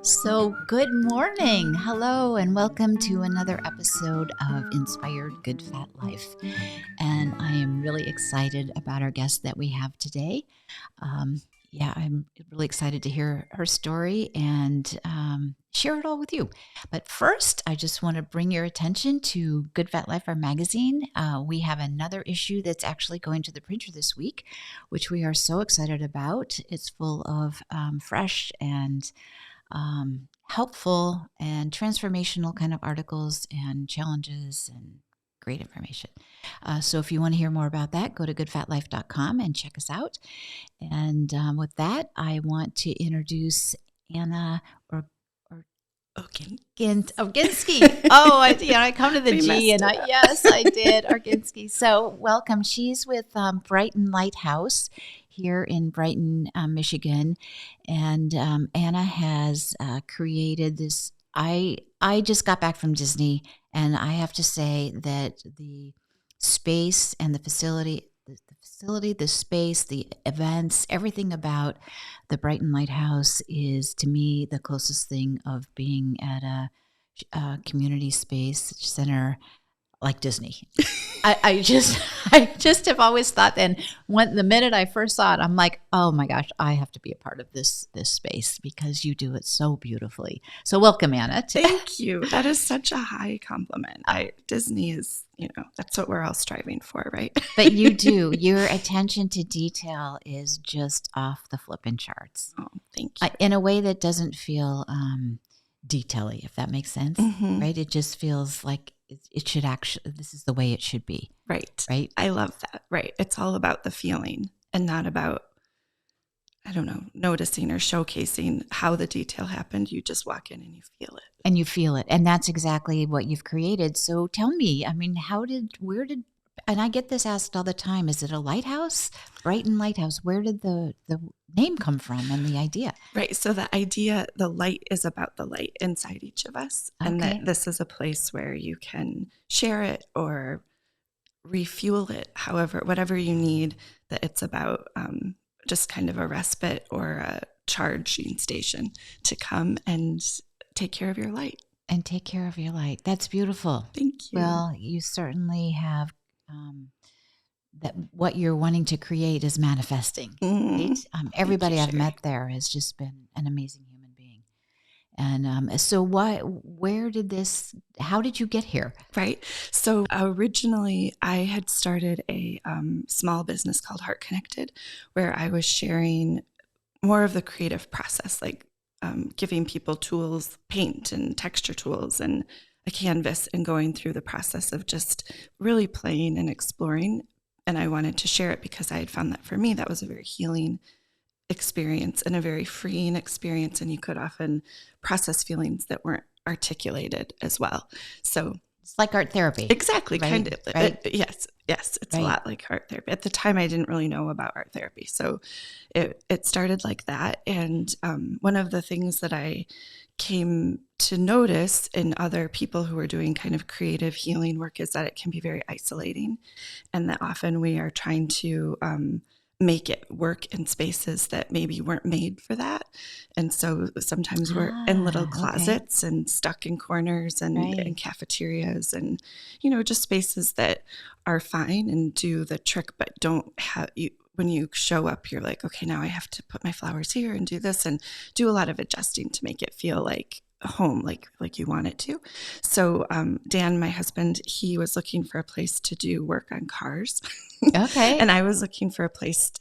So, good morning. Hello, and welcome to another episode of Inspired Good Fat Life. And I am really excited about our guest that we have today. Um, I'm really excited to hear her story and share it all with you. But first, I just want to bring your attention to Good Fat Life, our magazine. We have another issue that's actually going to the printer this week, which we are so excited about. It's full of fresh and helpful and transformational kind of articles and challenges and great information. So if you want to hear more about that, go to goodfatlife.com and check us out. And with that, I want to introduce Anna Oginsky. I come to the G, and yes, I did, Oginsky. So welcome. She's with Brighton Light House here in Brighton, Michigan, and Anna has created this. I just got back from Disney, and I have to say that the space and the facility, the space, the events, everything about the Brighton Light House is, to me, the closest thing of being at a community space center like Disney. I just have always thought, and the minute I first saw it, I'm like, oh my gosh, I have to be a part of this space because you do it so beautifully. So welcome, Anna. Thank you. That is such a high compliment. Disney is, that's what we're all striving for, right? But you do. Your attention to detail is just off the flippin' charts. Oh, thank you. In a way that doesn't feel detail-y, if that makes sense, right? It just feels like it should actually, this is the way it should be. Right. Right. I love that. Right. It's all about the feeling and not about, noticing or showcasing how the detail happened. You just walk in and you feel it. And you feel it. And that's exactly what you've created. So tell me, and I get this asked all the time, is it a lighthouse? Brighton Lighthouse. Where did the name come from and the idea? Right. So the idea, the light is about the light inside each of us. Okay. And that this is a place where you can share it or refuel it, whatever you need, that it's about just kind of a respite or a charging station to come and take care of your light. And take care of your light. That's beautiful. Thank you. Well, you certainly have that what you're wanting to create is manifesting. Right? Everybody I've met there has just been an amazing human being. And so how did you get here? Right. So originally I had started a small business called Heart Connected, where I was sharing more of the creative process, like giving people tools, paint and texture tools and a canvas, and going through the process of just really playing and exploring. And I wanted to share it because I had found that for me, that was a very healing experience and a very freeing experience. And you could often process feelings that weren't articulated as well. So it's like art therapy. Exactly. Right? Kind of. Right? Yes. It's right. A lot like art therapy. At the time, I didn't really know about art therapy. So it started like that. And one of the things that I came to notice in other people who are doing kind of creative healing work is that it can be very isolating, and that often we are trying to make it work in spaces that maybe weren't made for that. And so sometimes we're in little closets and stuck in corners and in cafeterias and, just spaces that are fine and do the trick, but don't have you. When you show up, you're like, okay, now I have to put my flowers here and do this and do a lot of adjusting to make it feel like home, like you want it to. So Dan, my husband, he was looking for a place to do work on cars. Okay. And I was looking for a place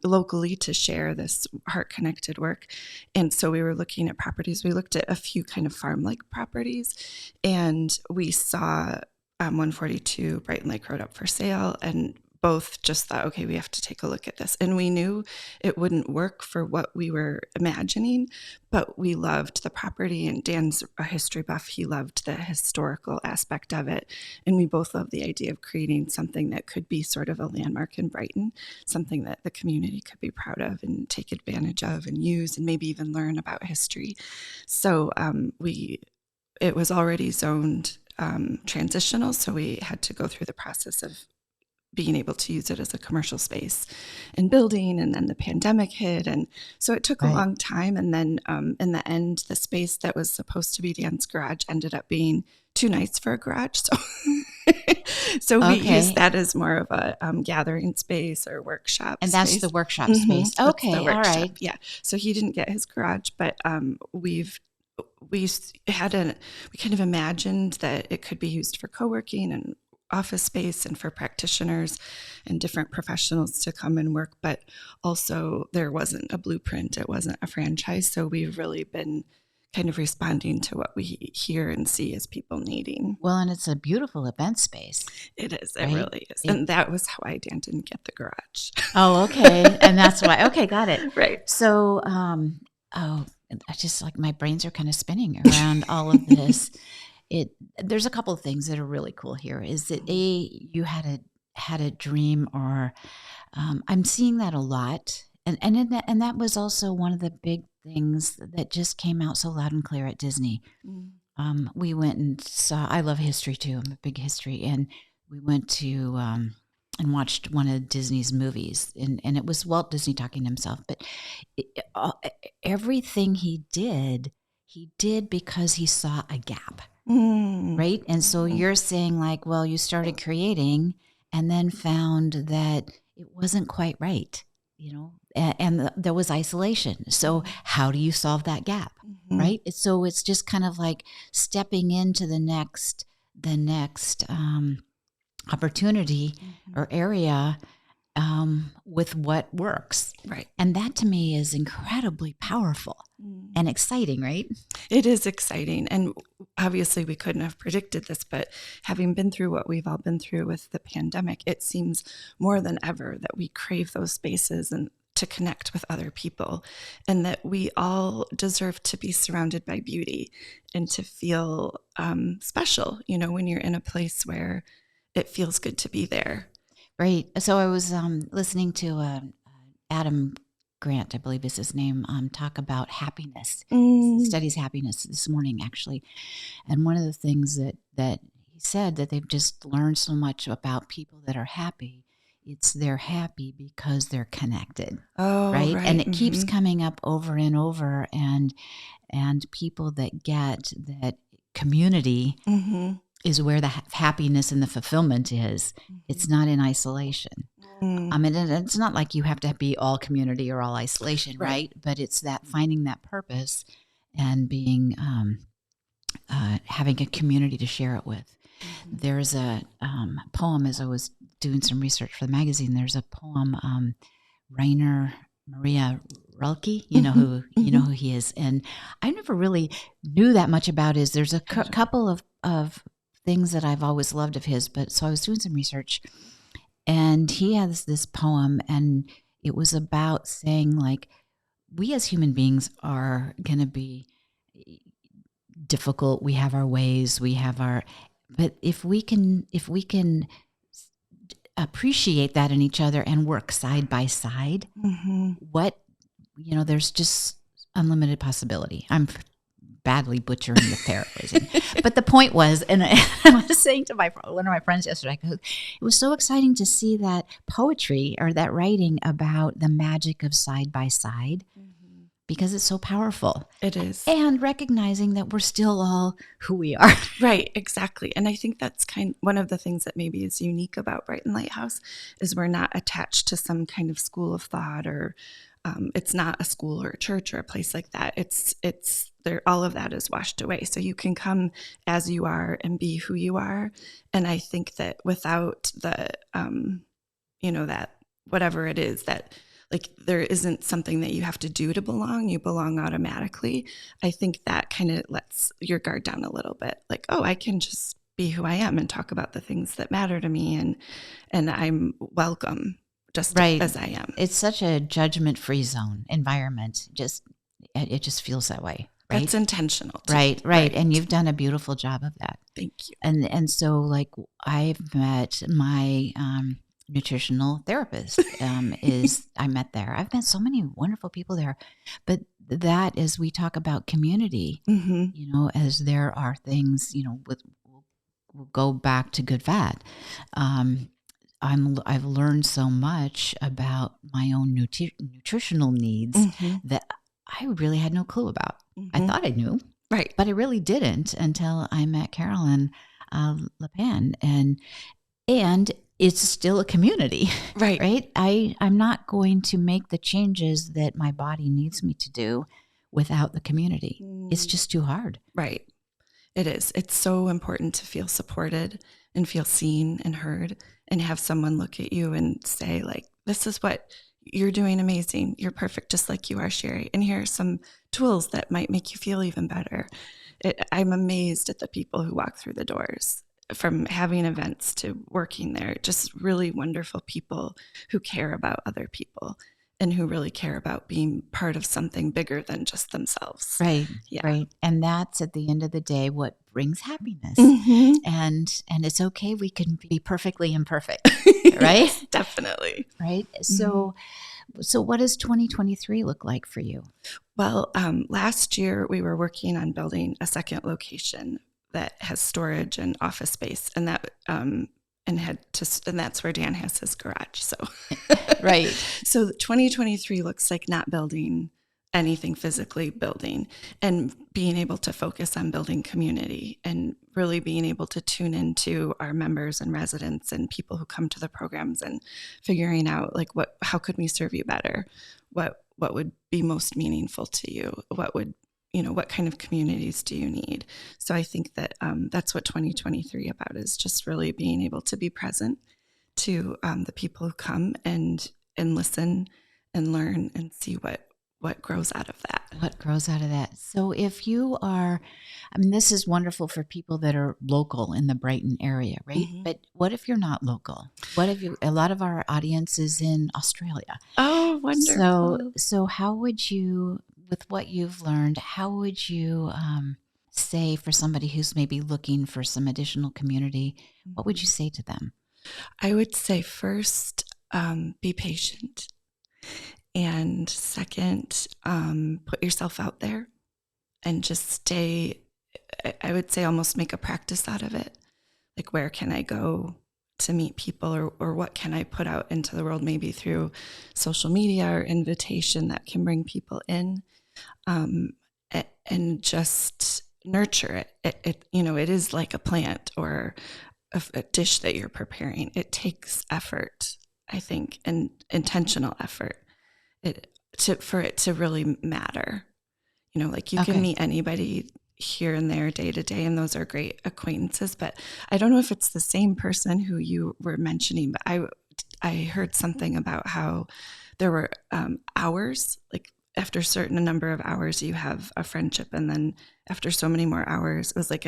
locally to share this heart-connected work. And so we were looking at properties. We looked at a few kind of farm-like properties, and we saw 142 Brighton Lake Road up for sale, and both just thought, okay, we have to take a look at this. And we knew it wouldn't work for what we were imagining, but we loved the property, and Dan's a history buff. He loved the historical aspect of it. And we both loved the idea of creating something that could be sort of a landmark in Brighton, something that the community could be proud of and take advantage of and use and maybe even learn about history. So it was already zoned transitional, so we had to go through the process of being able to use it as a commercial space and building, and then the pandemic hit, and so it took a long time. And then in the end, the space that was supposed to be Dan's garage ended up being too nice for a garage, so we used that as more of a gathering space or workkind that's the workshop space. Okay, the workshop. All right. Yeah, so he didn't get his garage, but we kind of imagined that it could be used for co-working and office space and for practitioners and different professionals to come and work, but also there wasn't a blueprint, it wasn't a franchise. So we've really been kind of responding to what we hear and see as people needing. Well, and it's a beautiful event space. It is. Right? It really is. And that was why Dan didn't get the garage. Oh, okay. And that's why. Okay, got it. Right. So, I just like my brains are kind of spinning around all of this. There's a couple of things that are really cool here. Is that you had a dream, or I'm seeing that a lot, and that was also one of the big things that just came out so loud and clear at Disney. We went and saw. I love history too. I'm a big history, and we went to and watched one of Disney's movies, and it was Walt Disney talking to himself. But everything he did because he saw a gap. Right. And so you're saying like, well, you started creating and then found that it wasn't quite right, and there was isolation. So how do you solve that gap? Right. So it's just kind of like stepping into the next opportunity or area with what works. Right. And that to me is incredibly powerful and exciting, right? It is exciting. And obviously we couldn't have predicted this, but having been through what we've all been through with the pandemic, it seems more than ever that we crave those spaces and to connect with other people, and that we all deserve to be surrounded by beauty and to feel special, when you're in a place where it feels good to be there. Right. So I was listening to Adam Grant, I believe is his name, talk about happiness. He studies happiness this morning, actually. And one of the things that he said that they've just learned so much about people that are happy, it's they're happy because they're connected. Oh, right. And it keeps coming up over and over. And people that get that community is where the happiness and the fulfillment is. It's not in isolation. I mean, it's not like you have to be all community or all isolation, right? But it's that finding that purpose and being, having a community to share it with. There's a poem, as I was doing some research for the magazine, there's a poem, Rainer Maria Rilke, you know who he is. And I never really knew that much about his. There's a couple of things that I've always loved of his, but so I was doing some research, and he has this poem, and it was about saying like, we as human beings are going to be difficult. We have our ways, but if we can appreciate that in each other and work side by side, there's just unlimited possibility. I'm badly butchering the paraphrasing, but the point was, and I was saying to one of my friends yesterday, it was so exciting to see that poetry or that writing about the magic of side by side, because it's so powerful. It is. And recognizing that we're still all who we are. Right, exactly. And I think that's one of the things that maybe is unique about Brighton Light House is we're not attached to some kind of school of thought, or it's not a school or a church or a place like that. It's there. All of that is washed away. So you can come as you are and be who you are. And I think that without the, that whatever it is that, like, there isn't something that you have to do to belong. You belong automatically. I think that kind of lets your guard down a little bit. Like, oh, I can just be who I am and talk about the things that matter to me, and I'm welcome just as I am. It's such a judgment-free zone environment. It just feels that way. Right? That's intentional. Right. And you've done a beautiful job of that. Thank you. And so, like, I've met my nutritional therapist. I met there. I've met so many wonderful people there, but that as we talk about community, as there are things, we'll go back to good fat. I've learned so much about my own nutritional needs that I really had no clue about. I thought I knew, right, but I really didn't until I met Carolyn LePan, and it's still a community, right, right? I'm not going to make the changes that my body needs me to do without the community. It's just too hard. Right. It is. It's so important to feel supported and feel seen and heard and have someone look at you and say, like, this is what you're doing amazing. You're perfect just like you are, Sherri. And here are some tools that might make you feel even better. I'm amazed at the people who walk through the doors, from having events to working there, just really wonderful people who care about other people and who really care about being part of something bigger than just themselves. Right. Yeah. Right. And that's at the end of the day what brings happiness. And it's okay, we can be perfectly imperfect. Right? Yes, definitely. Right. So what does 2023 look like for you? Well, last year we were working on building a second location that has storage and office space, and that and that's where Dan has his garage. So right. So 2023 looks like not building anything physically, building and being able to focus on building community and really being able to tune into our members and residents and people who come to the programs and figuring out, like, how could we serve you better? What would be most meaningful to you? What kind of communities do you need? So I think that that's what 2023 about, is just really being able to be present to the people who come and listen and learn and see what grows out of that. What grows out of that. So if you are, this is wonderful for people that are local in the Brighton area, right? But what if you're not local? What if a lot of our audience is in Australia? Oh, wonderful. So how would you, with what you've learned, how would you say, for somebody who's maybe looking for some additional community, what would you say to them? I would say, first, be patient. And second, put yourself out there and just stay. I would say almost make a practice out of it. Like, where can I go to meet people, or what can I put out into the world, maybe through social media or invitation that can bring people in, and just nurture it. It is like a plant or a dish that you're preparing. It takes effort, I think, and intentional effort. For it to really matter. Like, you can meet anybody here and there day to day, and those are great acquaintances, but I don't know if it's the same person who you were mentioning, but I heard something about how there were hours, like after a certain number of hours you have a friendship, and then after so many more hours, it was like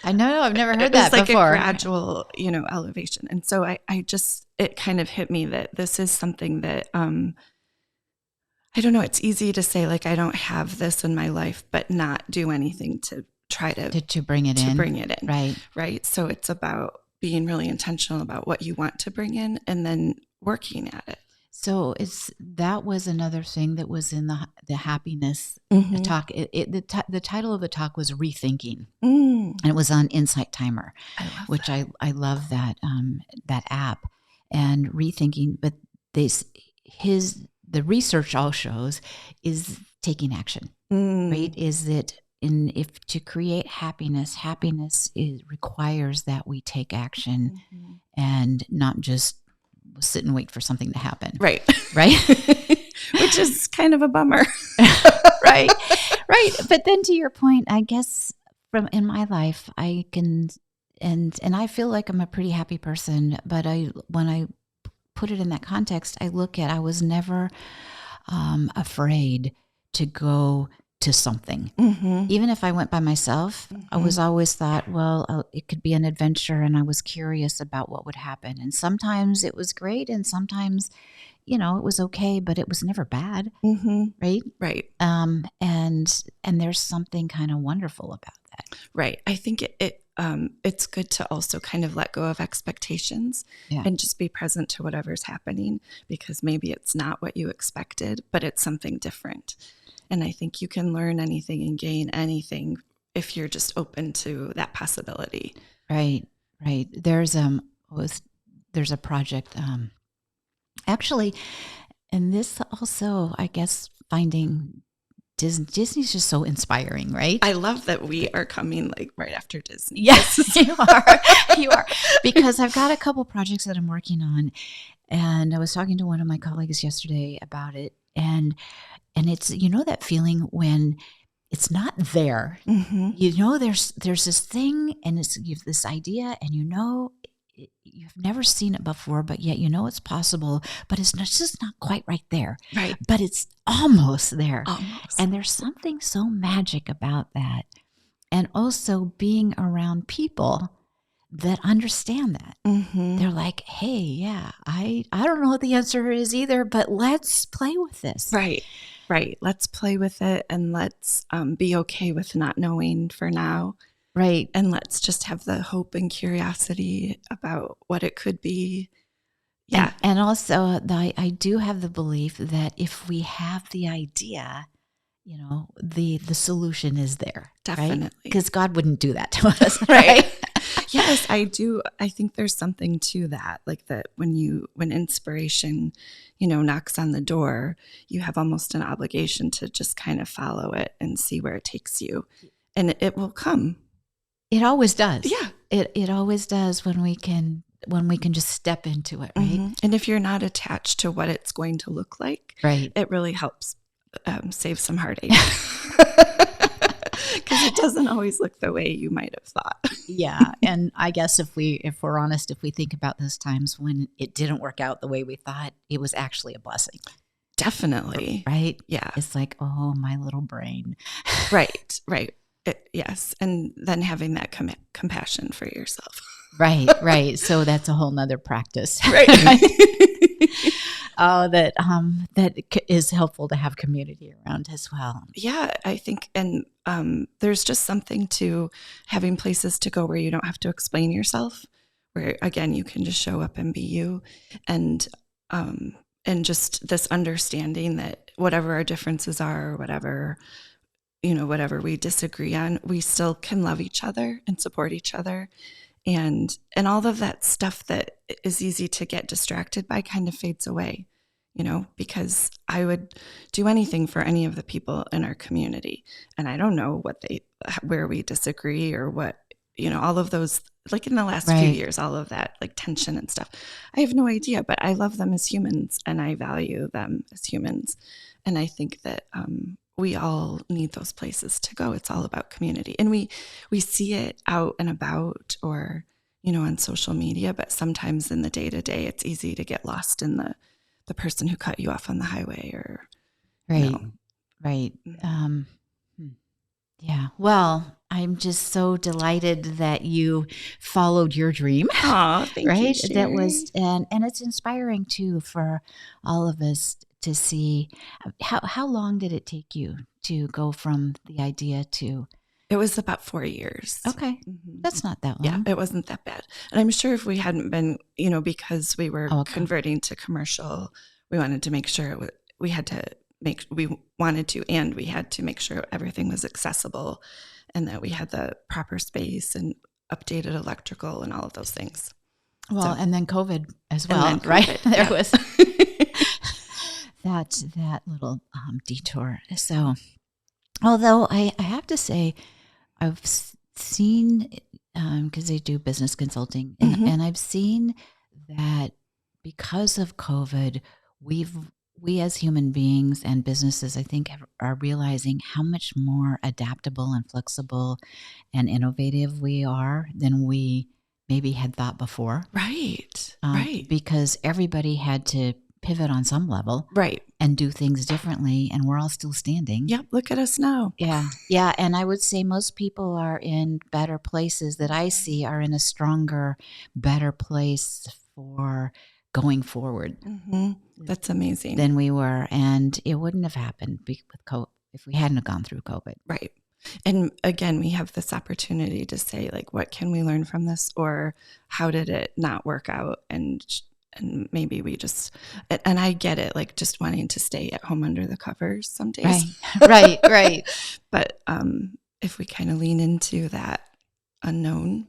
I know, I've never heard that like before. A gradual, elevation. And so it kind of hit me that this is something that, I don't know, it's easy to say, like, I don't have this in my life, but not do anything to try to bring it in. Right. So it's about being really intentional about what you want to bring in and then working at it. So that was another thing that was in the happiness talk. The title of the talk was Rethinking, and it was on Insight Timer, which I love that app, and Rethinking. But the research all shows is taking action, right? Is that if to create happiness requires that we take action and not just sit and wait for something to happen. Right. Which is kind of a bummer. Right. But then, to your point, I guess in my life, I can, and I feel like I'm a pretty happy person, but when I put it in that context, I was never afraid to go to something. Even if I went by myself, I was always thought, well, it could be an adventure, and I was curious about what would happen. And sometimes it was great, and sometimes, it was okay, but it was never bad. Right. And there's something kind of wonderful about that. Right. I think it's good to also kind of let go of expectations and just be present to whatever's happening, because maybe it's not what you expected, but it's something different. And I think you can learn anything and gain anything if you're just open to that possibility. Right. There's there's a project, actually, and this also, I guess, finding Disney's just so inspiring, right? I love that we are coming like right after Disney. Yes, you are. You are. Because I've got a couple projects that I'm working on, and I was talking to one of my colleagues yesterday about it, and it's, that feeling when it's not there. Mm-hmm. There's this thing, and you have this idea, and you've never seen it before, but yet it's possible, but it's just not quite right there. Right. But it's almost there. Almost. And there's something so magic about that. And also being around people that understand that. Mm-hmm. They're like, hey, yeah, I don't know what the answer is either, but let's play with this. Right. Let's play with it, and let's be okay with not knowing for now. Right. And let's just have the hope and curiosity about what it could be. Yeah. And also, I do have the belief that if we have the idea, the solution is there. Definitely. Because God wouldn't do that to us, right? Yes, I do. I think there's something to that, like that when inspiration, knocks on the door, you have almost an obligation to just kind of follow it and see where it takes you, and it will come. It always does. Yeah, it always does when we can just step into it, right? Mm-hmm. And if you're not attached to what it's going to look like, right, it really helps save some heartache. Because it doesn't always look the way you might have thought. Yeah, and I guess if we're honest, if we think about those times when it didn't work out the way we thought, it was actually a blessing. Definitely. Right? Yeah. It's like, oh, my little brain. Right. Yes. And then having that compassion for yourself. Right. So that's a whole nother practice. Right. Oh, that is helpful to have community around as well. Yeah, I think, and there's just something to having places to go where you don't have to explain yourself, where again you can just show up and be you, and just this understanding that whatever our differences are, or whatever we disagree on, we still can love each other and support each other. And all of that stuff that is easy to get distracted by kind of fades away, because I would do anything for any of the people in our community. And I don't know where we disagree or what, all of those, like in the last few years, all of that like tension and stuff. I have no idea, but I love them as humans and I value them as humans. And I think that we all need those places to go. It's all about community. And we see it out and about or, on social media, but sometimes in the day-to-day, it's easy to get lost in the person who cut you off on the highway or. Right. Yeah. Well, I'm just so delighted that you followed your dream. Oh, thank you, Sherri. That was, and it's inspiring too for all of us to see. How long did it take you to go from the idea to? It was about 4 years. Okay. Mm-hmm. That's not that long. Yeah, it wasn't that bad. And I'm sure if we hadn't been, because we were converting to commercial, we wanted to make sure we had to make sure everything was accessible and that we had the proper space and updated electrical and all of those things. Well, and then COVID as well, right? There was that little detour. So, although I have to say, I've seen, because they do business consulting, and I've seen that because of COVID, we as human beings and businesses, I think, are realizing how much more adaptable and flexible and innovative we are than we maybe had thought before. Right. Because everybody had to pivot on some level. Right. And do things differently, and we're all still standing. Yep, look at us now. Yeah, and I would say most people are in better places that I see are in a stronger, better place for going forward. Mm-hmm. That's amazing. Than we were, and it wouldn't have happened with COVID if we hadn't have gone through COVID. Right. And again, we have this opportunity to say, like, what can we learn from this, or how did it not work out? And maybe we just, and I get it, like just wanting to stay at home under the covers some days. Right. But if we kind of lean into that unknown,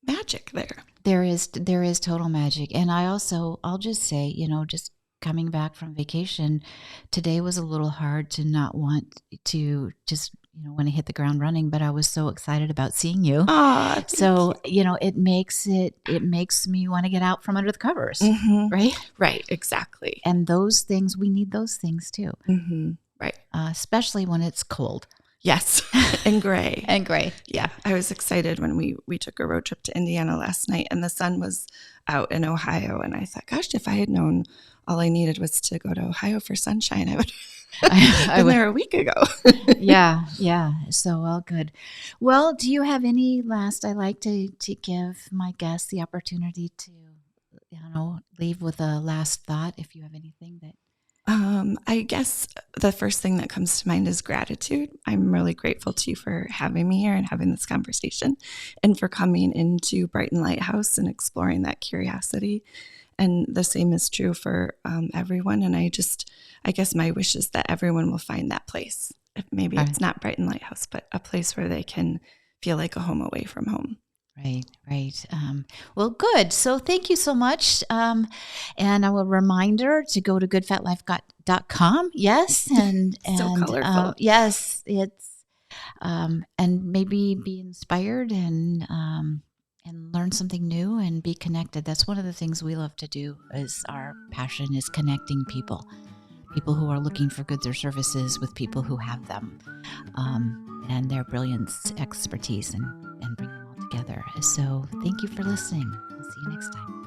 magic there. There is total magic. And I'll just say, just coming back from vacation, today was a little hard to not want to just, want to hit the ground running, but I was so excited about seeing you. So, it makes me want to get out from under the covers, right? Right, exactly. And those things, we need those things too. Right. Especially when it's cold. Yes. And gray. And gray. Yeah. I was excited when we took a road trip to Indiana last night and the sun was out in Ohio. And I thought, gosh, if I had known all I needed was to go to Ohio for sunshine, I would have been there a week ago. Yeah. So, well, good. Well, do you have any last, I like to give my guests the opportunity to, leave with a last thought if you have anything that. I guess the first thing that comes to mind is gratitude. I'm really grateful to you for having me here and having this conversation and for coming into Brighton Light House and exploring that curiosity. And the same is true for everyone. And I guess my wish is that everyone will find that place. If maybe it's not Brighton Light House, but a place where they can feel like a home away from home. Right. Well, good. So thank you so much. And a reminder to go to goodfatlife.com. Yes. And so colorful. Yes. It's, and maybe be inspired and learn something new and be connected. That's one of the things we love to do is our passion is connecting people who are looking for goods or services with people who have them, and their brilliance, expertise, and bring them all together. So thank you for listening. We'll see you next time.